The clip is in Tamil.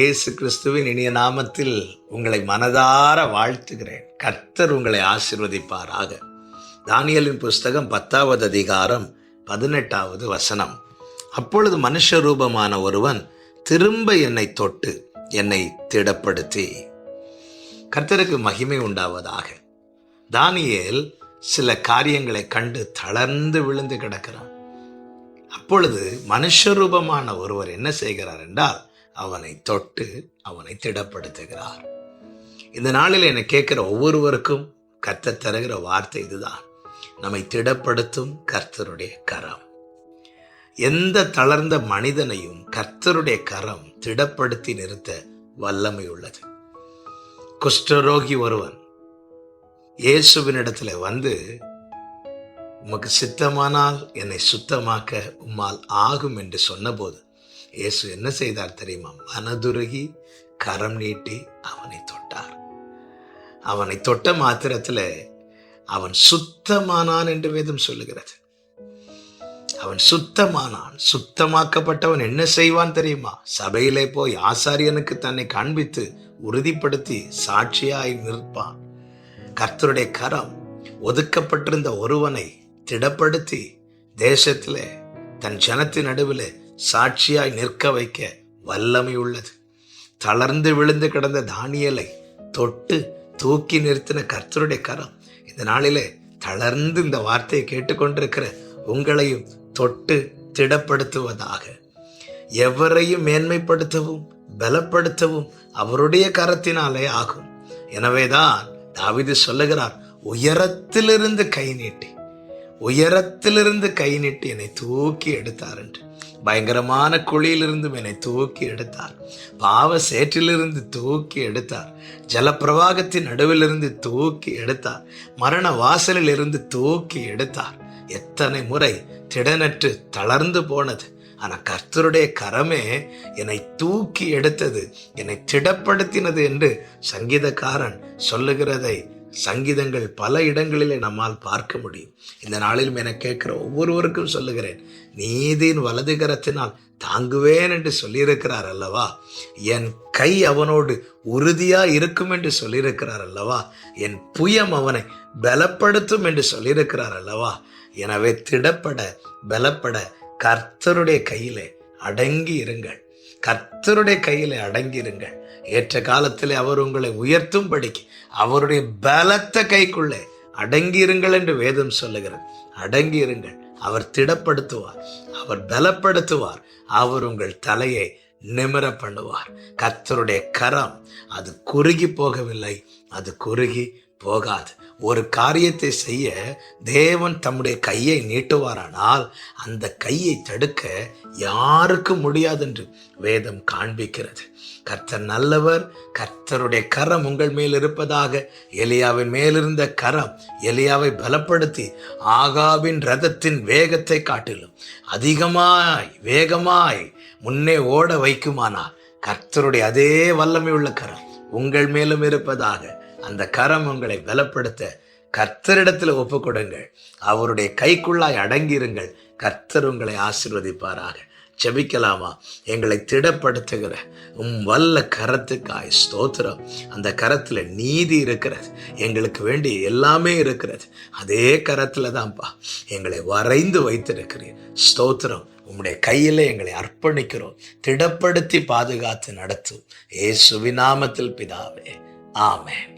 இயேசு கிறிஸ்துவின் இனிய நாமத்தில் உங்களை மனதார வாழ்த்துகிறேன். கர்த்தர் உங்களை ஆசீர்வதிப்பாராக. தானியேலின் புஸ்தகம் 10வது அதிகாரம் 18வது வசனம். அப்பொழுது மனுஷ ரூபமான ஒருவன் திரும்ப என்னை தொட்டு என்னை திடப்படுத்தி. கர்த்தருக்கு மகிமை உண்டாவதாக. தானியேல் சில காரியங்களை கண்டு தளர்ந்து விழுந்து கிடக்கிறான். அப்பொழுது மனுஷ ரூபமான ஒருவர் என்ன செய்கிறார் என்றால், அவனை தொட்டு அவனை திடப்படுத்துகிறார். இந்த நாளில் என்னை கேட்கிற ஒவ்வொருவருக்கும் கர்த்தர் தருகிற வார்த்தை இதுதான்: நம்மை திடப்படுத்தும் கர்த்தருடைய கரம். எந்த தளர்ந்த மனிதனையும் கர்த்தருடைய கரம் திடப்படுத்தி நிறுத்த வல்லமை உள்ளது. குஷ்டரோகி ஒருவன் இயேசுவினிடத்துல வந்து, உமக்கு சித்தமானால் என்னை சுத்தமாக்க உம்மால் ஆகும் என்று சொன்னபோது இயேசு என்ன செய்தார் தெரியுமா? மனதுருகி கரம் நீட்டி அவனை தொட்டார். அவனை தொட்ட மாத்திரத்தில் அவன் சுத்தமானான் என்று வேதம் சொல்லுகிறது. அவன் சுத்தமானான். சுத்தமாக்கப்பட்டவன் என்ன செய்வான் தெரியுமா? சபையிலே போய் ஆசாரியனுக்கு தன்னை காண்பித்து உறுதிப்படுத்தி சாட்சியாய் நிற்பான். கர்த்தருடைய கரம் ஒதுக்கப்பட்டிருந்த ஒருவனை திடப்படுத்தி தேசத்திலே தன் ஜனத்தின் நடுவில் சாட்சியாய் நிற்க வைக்க வல்லமை உள்ளது. தளர்ந்து விழுந்து கிடந்த தானியேலை தொட்டு தூக்கி நிறுத்தின கர்த்தருடைய கரம் இந்த நாளிலே தளர்ந்து இந்த வார்த்தையை கேட்டுக்கொண்டிருக்கிற உங்களையும் தொட்டு திடப்படுத்துவதாக. எவரையும் மேன்மைப்படுத்தவும் பலப்படுத்தவும் அவருடைய கரத்தினாலே ஆகும். எனவேதான் தாவீது சொல்லுகிறார், உயரத்திலிருந்து கை நீட்டி என்னை தூக்கி எடுத்தார் என்று. பயங்கரமான குழியிலிருந்தும் என்னை தூக்கி எடுத்தார். பாவ சேற்றிலிருந்து தூக்கி எடுத்தார். ஜலப்பிரவாகத்தின் நடுவிலிருந்து தூக்கி எடுத்தார். மரண வாசலில் இருந்து தூக்கி எடுத்தார். எத்தனை முறை திடனற்று தளர்ந்து போனது. ஆனால் கர்த்தருடைய கரமே என்னை தூக்கி எடுத்தது, என்னை திடப்படுத்தினது என்று சங்கீதக்காரன் சொல்லுகிறதை சங்கீதங்கள் பல இடங்களிலே நம்மால் பார்க்க முடியும். இந்த நாளிலும் என கேட்கிற ஒவ்வொருவருக்கும் சொல்லுகிறேன், நீதியின் வலது கரத்தினால் தாங்குவேன் என்று சொல்லியிருக்கிறார் அல்லவா? என் கை அவனோடு உறுதியா இருக்கும் என்று சொல்லியிருக்கிறார் அல்லவா? என் புயம் அவனை பலப்படுத்தும் என்று சொல்லியிருக்கிறார் அல்லவா? எனவே திடப்பட பலப்பட கர்த்தருடைய கையிலே அடங்கி இருங்கள். கர்த்தருடைய கையிலே அடங்கி இருங்கள். ஏற்ற காலத்திலே அவர் உங்களை உயர்த்தும்படிக்கு அவருடைய பலத்த கைக்குள்ளே அடங்கி இருங்கள் என்று வேதம் சொல்லுகிறது. அடங்கி இருங்கள். அவர் திடப்படுத்துவார், அவர் பலப்படுத்துவார், அவர் உங்கள் தலையை நிமிர பண்ணுவார். கர்த்தருடைய கரம் அது குறுகி போகவில்லை, அது குறுகி போகாது. ஒரு காரியத்தை செய்ய தேவன் தம்முடைய கையை நீட்டுவாரானால் அந்த கையை தடுக்க யாருக்கும் முடியாது என்று வேதம் காண்பிக்கிறது. கர்த்தர் நல்லவர். கர்த்தருடைய கரம் உங்கள் மேல் இருப்பதாக. எலியாவின் மேலிருந்த கரம் எலியாவை பலப்படுத்தி ஆகாபின் ரதத்தின் வேகத்தை காட்டிலும் அதிகமாய் வேகமாய் முன்னே ஓட வைக்குமானால் கர்த்தருடைய அதே வல்லமை உள்ள கரம் உங்கள் மேலும் இருப்பதாக. அந்த கரம் உங்களை பலப்படுத்த கர்த்தரிடத்தில் ஒப்பு கொடுங்கள். அவருடைய கைக்குள்ளாய் அடங்கியிருங்கள். கர்த்தர் உங்களை ஆசீர்வதிப்பாராக. ஜெபிக்கலாமா? எங்களை திடப்படுத்துகிற வல்ல கரத்துக்காய் ஸ்தோத்திரம். அந்த கரத்துல நீதி இருக்கிறது, எங்களுக்கு வேண்டிய எல்லாமே இருக்கிறது. அதே கரத்துல தான்ப்பா எங்களை வரைந்து வைத்திருக்கிறீர். ஸ்தோத்திரம். உம்முடைய கையில எங்களை அர்ப்பணிக்கிறோம். திடப்படுத்தி பாதுகாத்து நடத்தும். இயேசுவின் நாமத்தில் பிதாவே, ஆமென்.